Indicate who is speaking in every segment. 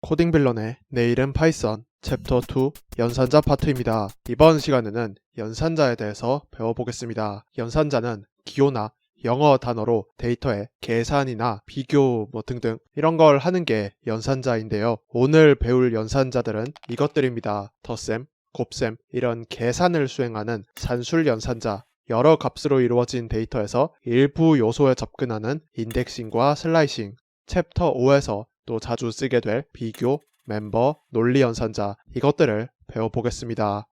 Speaker 1: 코딩 빌런의 내일은 파이썬 챕터 2 연산자 파트입니다. 이번 시간에는 연산자에 대해서 배워보겠습니다. 연산자는 기호나 영어 단어로 데이터의 계산이나 비교 등등 이런 걸 하는 게 연산자인데요. 오늘 배울 연산자들은 이것들입니다. 덧셈, 곱셈 이런 계산을 수행하는 산술 연산자, 여러 값으로 이루어진 데이터에서 일부 요소에 접근하는 인덱싱과 슬라이싱, 챕터 5에서 또 자주 쓰게 될 비교, 멤버, 논리 연산자 이것들을 배워보겠습니다.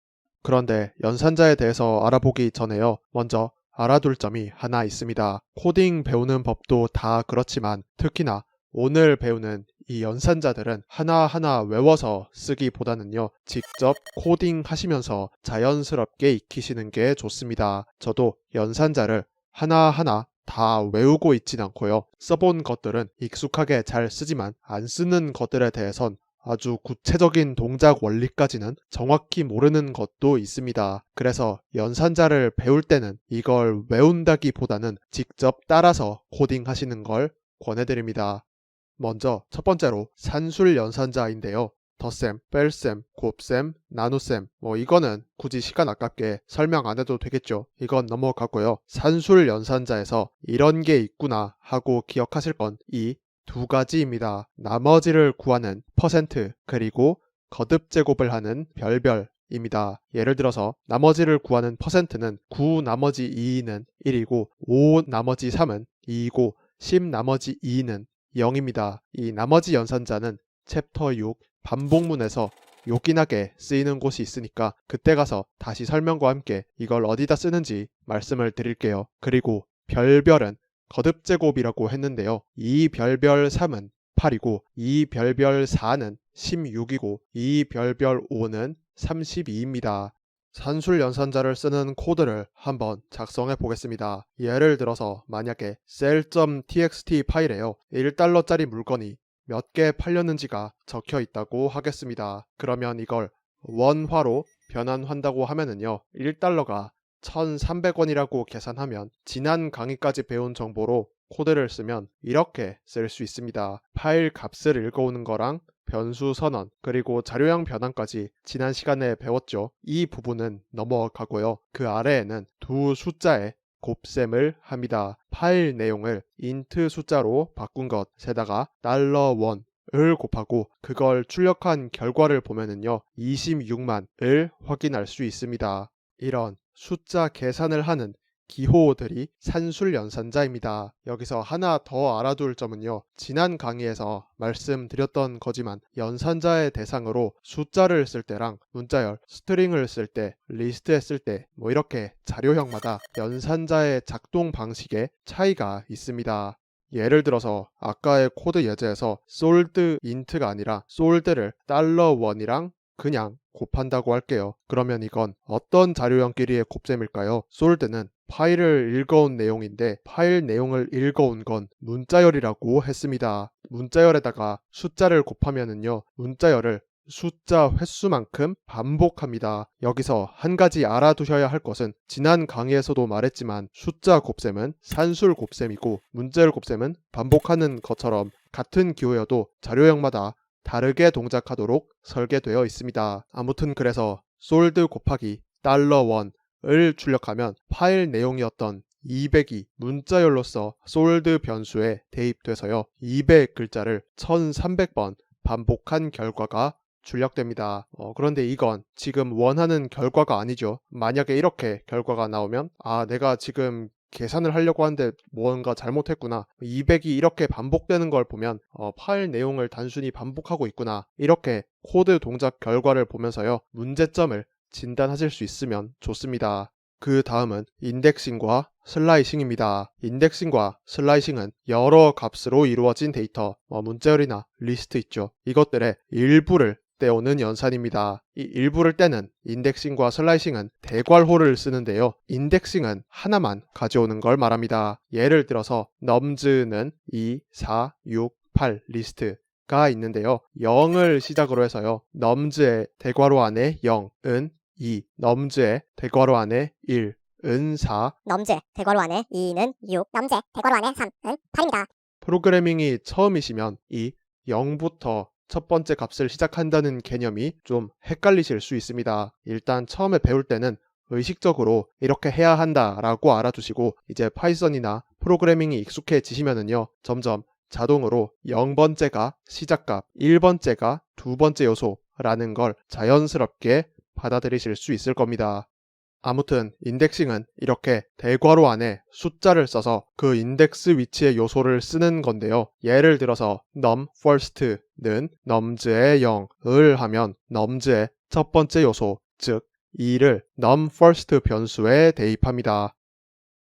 Speaker 1: 그런데 연산자에 대해서 알아보기 전에요. 먼저 알아둘 점이 하나 있습니다. 코딩 배우는 법도 다 그렇지만 특히나 오늘 배우는 이 연산자들은 하나하나 외워서 쓰기보다는요. 직접 코딩 하시면서 자연스럽게 익히시는 게 좋습니다. 저도 연산자를 하나하나 다 외우고 있진 않고요. 써본 것들은 익숙하게 잘 쓰지만 안 쓰는 것들에 대해선 아주 구체적인 동작 원리까지는 정확히 모르는 것도 있습니다. 그래서 연산자를 배울 때는 이걸 외운다기보다는 직접 따라서 코딩하시는 걸 권해드립니다. 먼저 첫 번째로 산술 연산자인데요. 덧셈, 뺄셈, 곱셈, 나눗셈 이거는 굳이 시간 아깝게 설명 안 해도 되겠죠. 이건 넘어가고요. 산술 연산자에서 이런 게 있구나 하고 기억하실 건 이 두 가지입니다. 나머지를 구하는 퍼센트 그리고 거듭 제곱을 하는 별별입니다. 예를 들어서 나머지를 구하는 퍼센트는 9 나머지 2는 1이고 5 나머지 3은 2이고 10 나머지 2는 0입니다. 이 나머지 연산자는 챕터 6 반복문에서 요긴하게 쓰이는 곳이 있으니까 그때 가서 다시 설명과 함께 이걸 어디다 쓰는지 말씀을 드릴게요. 그리고 별별은 거듭제곱이라고 했는데요. 이 별별 3은 8이고 이 별별 4는 16이고 이 별별 5는 32입니다. 산술 연산자를 쓰는 코드를 한번 작성해 보겠습니다. 예를 들어서 만약에 cell.txt 파일에요. 1달러짜리 물건이 몇 개 팔렸는지가 적혀 있다고 하겠습니다. 그러면 이걸 원화로 변환한다고 하면은요. 1달러가 1,300원이라고 계산하면 지난 강의까지 배운 정보로 코드를 쓰면 이렇게 쓸 수 있습니다. 파일 값을 읽어오는 거랑 변수 선언 그리고 자료형 변환까지 지난 시간에 배웠죠. 이 부분은 넘어가고요. 그 아래에는 두 숫자의 곱셈을 합니다. 파일 내용을 인트 숫자로 바꾼 것에다가 $1을 곱하고 그걸 출력한 결과를 보면은요. 26만을 확인할 수 있습니다. 이런 숫자 계산을 하는 기호들이 산술 연산자입니다. 여기서 하나 더 알아둘 점은요. 지난 강의에서 말씀드렸던 거지만 연산자의 대상으로 숫자를 쓸 때랑 문자열, 스트링을 쓸 때, 리스트에 쓸 때 이렇게 자료형마다 연산자의 작동 방식에 차이가 있습니다. 예를 들어서 아까의 코드 예제에서 sold int가 아니라 sold를 $1이랑 그냥 곱한다고 할게요. 그러면 이건 어떤 자료형끼리의 곱셈일까요? sold는 파일을 읽어온 내용인데 파일 내용을 읽어온 건 문자열이라고 했습니다. 문자열에다가 숫자를 곱하면은요. 문자열을 숫자 횟수만큼 반복합니다. 여기서 한 가지 알아두셔야 할 것은 지난 강의에서도 말했지만 숫자 곱셈은 산술 곱셈이고 문자열 곱셈은 반복하는 것처럼 같은 기호여도 자료형마다 다르게 동작하도록 설계되어 있습니다. 아무튼 그래서 sold 곱하기 $1을 출력하면 파일 내용이었던 200이 문자열로서 sold 변수에 대입돼서요. 200글자를 1300번 반복한 결과가 출력됩니다. 그런데 이건 지금 원하는 결과가 아니죠. 만약에 이렇게 결과가 나오면 내가 지금 계산을 하려고 하는데 뭔가 잘못했구나. 200이 이렇게 반복되는 걸 보면 파일 내용을 단순히 반복하고 있구나. 이렇게 코드 동작 결과를 보면서요. 문제점을 진단하실 수 있으면 좋습니다. 그 다음은 인덱싱과 슬라이싱입니다. 인덱싱과 슬라이싱은 여러 값으로 이루어진 데이터, 문자열이나 리스트 있죠. 이것들의 일부를 떼오는 연산입니다. 이 일부를 떼는 인덱싱과 슬라이싱은 대괄호를 쓰는데요. 인덱싱은 하나만 가져오는 걸 말합니다. 예를 들어서 nums는 2, 4, 6, 8 리스트가 있는데요. 0을 시작으로 해서요. nums의 대괄호 안에 0은 2, nums의 대괄호 안에 1은 4,
Speaker 2: 넘즈 대괄호 안에 2는 6, 넘즈 대괄호 안에 3은 8입니다.
Speaker 1: 프로그래밍이 처음이시면 이 0부터 첫 번째 값을 시작한다는 개념이 좀 헷갈리실 수 있습니다. 일단 처음에 배울 때는 의식적으로 이렇게 해야 한다라고 알아두시고 이제 파이썬이나 프로그래밍이 익숙해지시면은요, 점점 자동으로 0번째가 시작값, 1번째가 두 번째 요소라는 걸 자연스럽게 받아들이실 수 있을 겁니다. 아무튼 인덱싱은 이렇게 대괄호 안에 숫자를 써서 그 인덱스 위치의 요소를 쓰는 건데요. 예를 들어서 num first는 nums의 0을 하면 nums의 첫 번째 요소, 즉 2를 num first 변수에 대입합니다.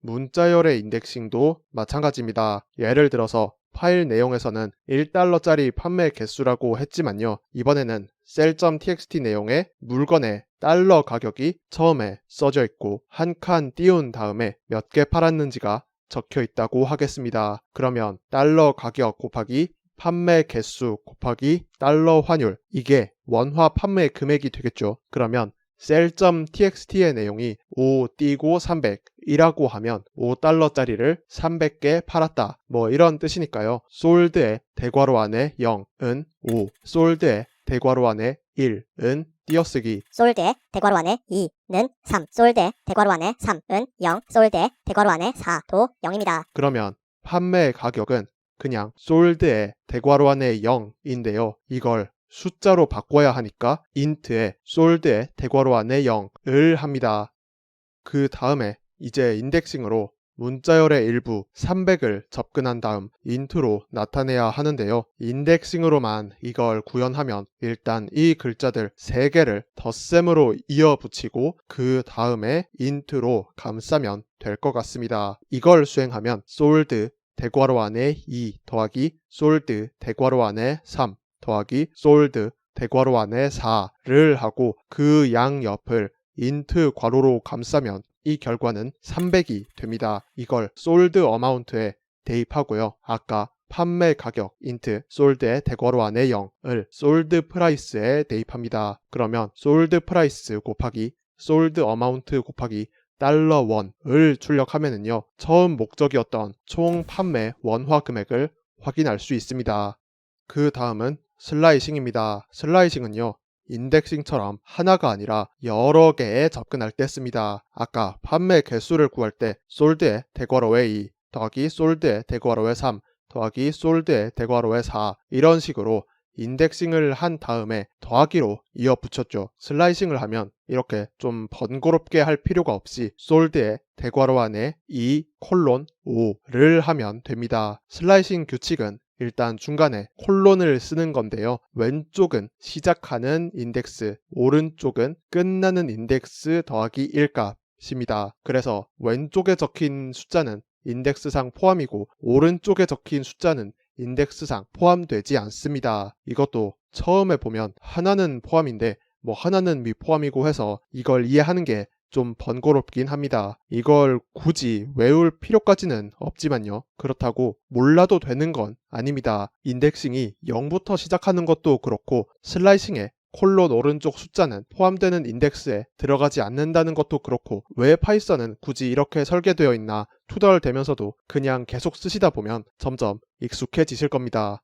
Speaker 1: 문자열의 인덱싱도 마찬가지입니다. 예를 들어서 파일 내용에서는 1달러짜리 판매 개수라고 했지만요. 이번에는 cell.txt 내용에 물건의 달러 가격이 처음에 써져 있고 한 칸 띄운 다음에 몇 개 팔았는지가 적혀 있다고 하겠습니다. 그러면 달러 가격 곱하기 판매 개수 곱하기 달러 환율, 이게 원화 판매 금액이 되겠죠. 그러면 cell.txt의 내용이 5 띄고 300이라고 하면 5달러짜리를 300개 팔았다, 뭐 이런 뜻이니까요. sold의 대괄호 안에 0은 5, sold의 대괄호 안에 1은 띄어쓰기,
Speaker 2: 솔드의 대괄호 안에 2는 3, 솔드의 대괄호 안에 3은 0, 솔드의 대괄호 안에 4도 0입니다.
Speaker 1: 그러면 판매 가격은 그냥 sold의 대괄호 안에 0인데요. 이걸 숫자로 바꿔야 하니까 int의 sold의 대괄호 안에 0을 합니다. 그 다음에 이제 인덱싱으로 문자열의 일부 300을 접근한 다음 int로 나타내야 하는데요. 인덱싱으로만 이걸 구현하면 일단 이 글자들 3개를 덧셈으로 이어 붙이고 그 다음에 int로 감싸면 될 것 같습니다. 이걸 수행하면 sold 대괄호 안에 2 더하기 sold 대괄호 안에 3 더하기 sold 대괄호 안에 4를 하고 그 양옆을 int 괄호로 감싸면 이 결과는 300이 됩니다. 이걸 sold amount에 대입하고요. 아까 판매 가격 int sold의 대괄호 안에 0을 sold price에 대입합니다. 그러면 sold price 곱하기 sold amount 곱하기 $1을 출력하면은요, 처음 목적이었던 총 판매 원화 금액을 확인할 수 있습니다. 그 다음은 슬라이싱입니다. 슬라이싱은요, 인덱싱처럼 하나가 아니라 여러 개에 접근할 때 씁니다. 아까 판매 개수를 구할 때 sold의 대괄호에 2 더하기 sold의 대괄호에 3 더하기 sold의 대괄호에 4 이런 식으로 인덱싱을 한 다음에 더하기로 이어 붙였죠. 슬라이싱을 하면 이렇게 좀 번거롭게 할 필요가 없이 sold의 대괄호 안에 2 콜론 5를 하면 됩니다. 슬라이싱 규칙은 일단 중간에 콜론을 쓰는 건데요. 왼쪽은 시작하는 인덱스, 오른쪽은 끝나는 인덱스 더하기 1값입니다. 그래서 왼쪽에 적힌 숫자는 인덱스상 포함이고 오른쪽에 적힌 숫자는 인덱스상 포함되지 않습니다. 이것도 처음에 보면 하나는 포함인데 뭐 하나는 미포함이고 해서 이걸 이해하는 게 좀 번거롭긴 합니다. 이걸 굳이 외울 필요까지는 없지만요. 그렇다고 몰라도 되는 건 아닙니다. 인덱싱이 0부터 시작하는 것도 그렇고 슬라이싱에 콜론 오른쪽 숫자는 포함되는 인덱스에 들어가지 않는다는 것도 그렇고 왜 파이썬은 굳이 이렇게 설계되어 있나 투덜대면서도 그냥 계속 쓰시다 보면 점점 익숙해지실 겁니다.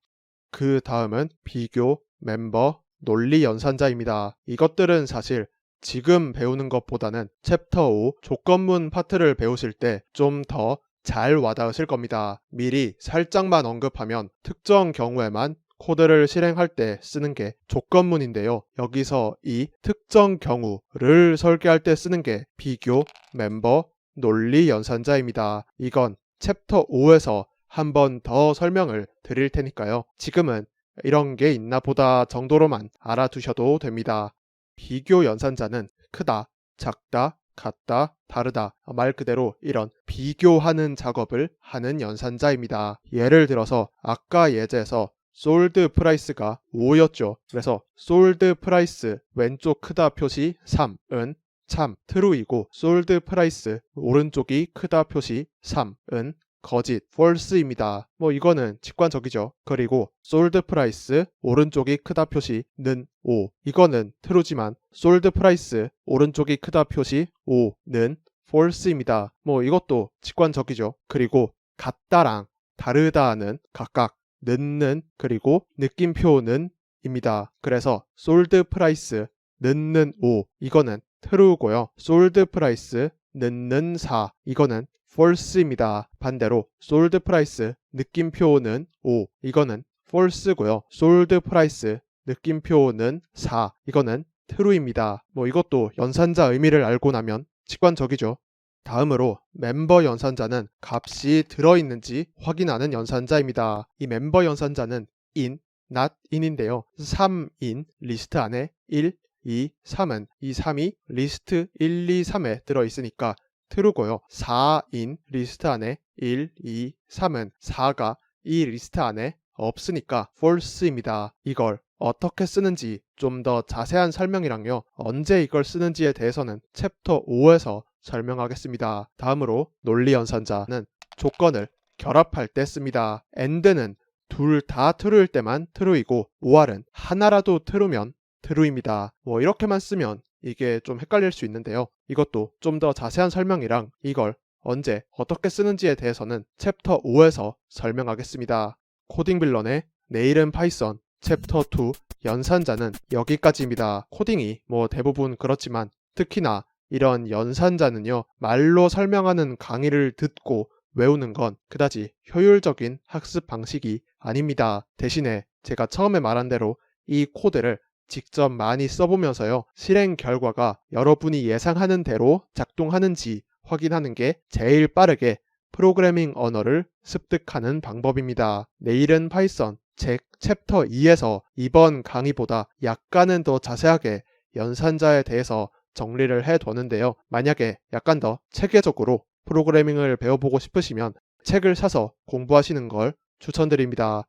Speaker 1: 그 다음은 비교, 멤버, 논리 연산자입니다. 이것들은 사실 지금 배우는 것보다는 챕터 5 조건문 파트를 배우실 때 좀 더 잘 와닿으실 겁니다. 미리 살짝만 언급하면 특정 경우에만 코드를 실행할 때 쓰는 게 조건문인데요. 여기서 이 특정 경우를 설계할 때 쓰는 게 비교, 멤버, 논리 연산자입니다. 이건 챕터 5에서 한 번 더 설명을 드릴 테니까요. 지금은 이런 게 있나 보다 정도로만 알아두셔도 됩니다. 비교 연산자는 크다, 작다, 같다, 다르다, 말 그대로 이런 비교하는 작업을 하는 연산자입니다. 예를 들어서 아까 예제에서 sold price가 5였죠. 그래서 sold price 왼쪽 크다 표시 3은 참 true이고 sold price 오른쪽이 크다 표시 3은 거짓 false입니다. 뭐 이거는 직관적이죠. 그리고 sold price 오른쪽이 크다 표시는 5, 이거는 true지만 sold price 오른쪽이 크다 표시 5는 false입니다. 뭐 이것도 직관적이죠. 그리고 같다랑 다르다는 각각 는는 그리고 느낌표는 false입니다. 그래서 sold price 는는 5 이거는 true고요. sold price 는는 4 이거는 false입니다. 반대로 sold price 느낌표는 5 이거는 false고요. sold price 느낌표는 4 이거는 true입니다. 이것도 연산자 의미를 알고 나면 직관적이죠. 다음으로 멤버 연산자는 값이 들어있는지 확인하는 연산자입니다. 이 멤버 연산자는 in, not in인데요. 3in 리스트 안에 1, 2, 3은 이 3이 리스트 1, 2, 3에 들어있으니까 true고요. 4in 리스트 안에 1, 2, 3은 4가 이 리스트 안에 없으니까 false입니다. 이걸 어떻게 쓰는지 좀 더 자세한 설명이랑요. 언제 이걸 쓰는지에 대해서는 챕터 5에서 설명하겠습니다. 다음으로 논리 연산자는 조건을 결합할 때 씁니다. and는 둘 다 true일 때만 true이고 or은 하나라도 true면 true입니다. 이렇게만 쓰면 이게 좀 헷갈릴 수 있는데요. 이것도 좀 더 자세한 설명이랑 이걸 언제 어떻게 쓰는지에 대해서는 챕터 5에서 설명하겠습니다. 코딩 빌런의 내일은 파이썬 챕터 2 연산자는 여기까지입니다. 코딩이 대부분 그렇지만 특히나 이런 연산자는요, 말로 설명하는 강의를 듣고 외우는 건 그다지 효율적인 학습 방식이 아닙니다. 대신에 제가 처음에 말한 대로 이 코드를 직접 많이 써보면서요, 실행 결과가 여러분이 예상하는 대로 작동하는지 확인하는 게 제일 빠르게 프로그래밍 언어를 습득하는 방법입니다. 내일은 파이썬 챕터 2에서 이번 강의보다 약간은 더 자세하게 연산자에 대해서 정리를 해두었는데요. 만약에 약간 더 체계적으로 프로그래밍을 배워보고 싶으시면 책을 사서 공부하시는 걸 추천드립니다.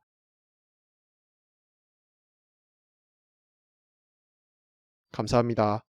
Speaker 1: 감사합니다.